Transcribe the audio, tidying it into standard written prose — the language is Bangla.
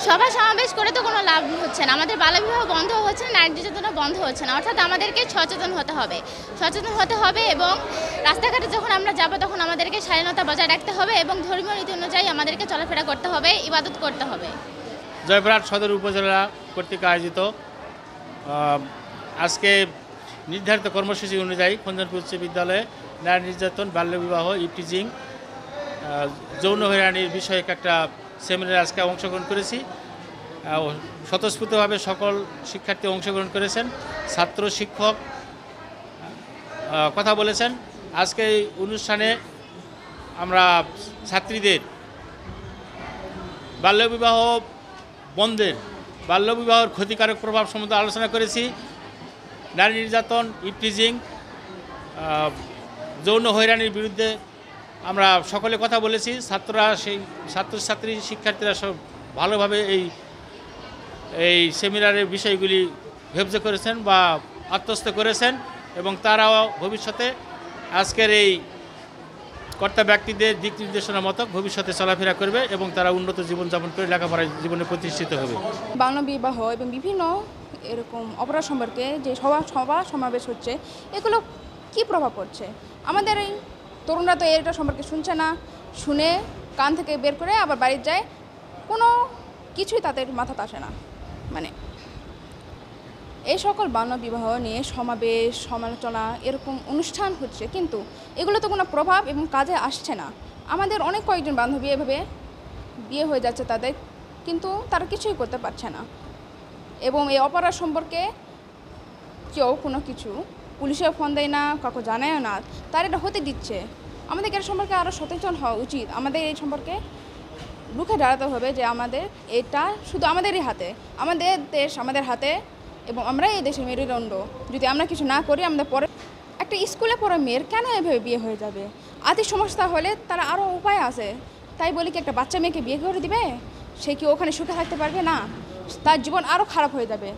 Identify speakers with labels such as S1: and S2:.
S1: সভা সমাবেশ করে তো কোনো লাভ হচ্ছে না, আমাদের বাল্যবিবাহ বন্ধ হচ্ছে না, নারী নির্যাতনও বন্ধ হচ্ছে না। অর্থাৎ আমাদেরকে সচেতন হতে হবে এবং রাস্তাঘাটে যখন আমরা যাব তখন আমাদেরকে স্বাধীনতা বজায় রাখতে হবে এবং ধর্মীয় রীতি অনুযায়ী আমাদেরকে চলাফেরা করতে হবে, ইবাদত করতে হবে।
S2: জয়পুরহাট সদর উপজেলা কর্তৃক আয়োজিত আজকে নির্ধারিত কর্মসূচি অনুযায়ী খঞ্জনপুর উচ্চ বিদ্যালয়ে নারী নির্যাতন, বাল্যবিবাহ, ইভটিজিং, যৌন হয়রানির বিষয়ে একটা সেমিনারে আজকে অংশগ্রহণ করেছি। স্বতঃস্ফূর্তভাবে সকল শিক্ষার্থী অংশগ্রহণ করেছেন, ছাত্র শিক্ষক কথা বলেছেন। আজকে এই অনুষ্ঠানে আমরা ছাত্রীদের বাল্যবিবাহ বন্ধের, বাল্যবিবাহের ক্ষতিকারক প্রভাব সম্বন্ধে আলোচনা করেছি। নারী নির্যাতন, ইভটিজিং, যৌন হয়রানির বিরুদ্ধে আমরা সকলে কথা বলেছি। ছাত্রছাত্রী শিক্ষার্থীরা সব ভালোভাবে এই সেমিনারের বিষয়গুলি হেফজ করেছেন বা আত্মস্থ করেছেন এবং তারাও ভবিষ্যতে আজকের এই কর্তা ব্যক্তিদের দিক নির্দেশনা মতো ভবিষ্যতে চলাফেরা করবে এবং তারা উন্নত জীবনযাপন করে লেখাপড়ায় জীবনে প্রতিষ্ঠিত হবে।
S3: বাল্যবিবাহ এবং বিভিন্ন এরকম অপরাধ সম্পর্কে যে সভা সমাবেশ হচ্ছে, এগুলো কি প্রভাব পড়ছে? আমাদের এই তরুণরা তো এটা সম্পর্কে শুনছে না, শুনে কান থেকে বের করে আবার বাড়ির যায়, কোনো কিছুই তাদের মাথাতে আসে না। মানে এই সকল বাল্যবিবাহ নিয়ে সমাবেশ, সমালোচনা, এরকম অনুষ্ঠান হচ্ছে, কিন্তু এগুলো তো কোনো প্রভাব এবং কাজে আসছে না। আমাদের অনেক কয়েকজন বান্ধবী এভাবে বিয়ে হয়ে যাচ্ছে তাদের, কিন্তু তারা কিছুই করতে পারছে না। এবং এই অপরাধ সম্পর্কে কেউ কোনো কিছু পুলিশেও ফোন দেয় না, কাউকে জানায়ও না, তার এটা হতে দিচ্ছে। আমাদের এর সম্পর্কে আরও সচেতন হওয়া উচিত। আমাদের এই সম্পর্কে রুখে দাঁড়াতে হবে যে আমাদের এটা শুধু আমাদেরই হাতে, আমাদের দেশ আমাদের হাতে এবং আমরা এই দেশের মেরুদণ্ড। যদি আমরা কিছু না করি, আমাদের পরে একটা স্কুলে পড়া মেয়ের কেন এভাবে বিয়ে হয়ে যাবে? আর্থিক সমস্যা হলে তারা আরও উপায় আছে, তাই বলি কি একটা বাচ্চা মেয়েকে বিয়ে করে দিবে? সে কি ওখানে সুখে থাকতে পারবে? না, তার জীবন আরও খারাপ হয়ে যাবে।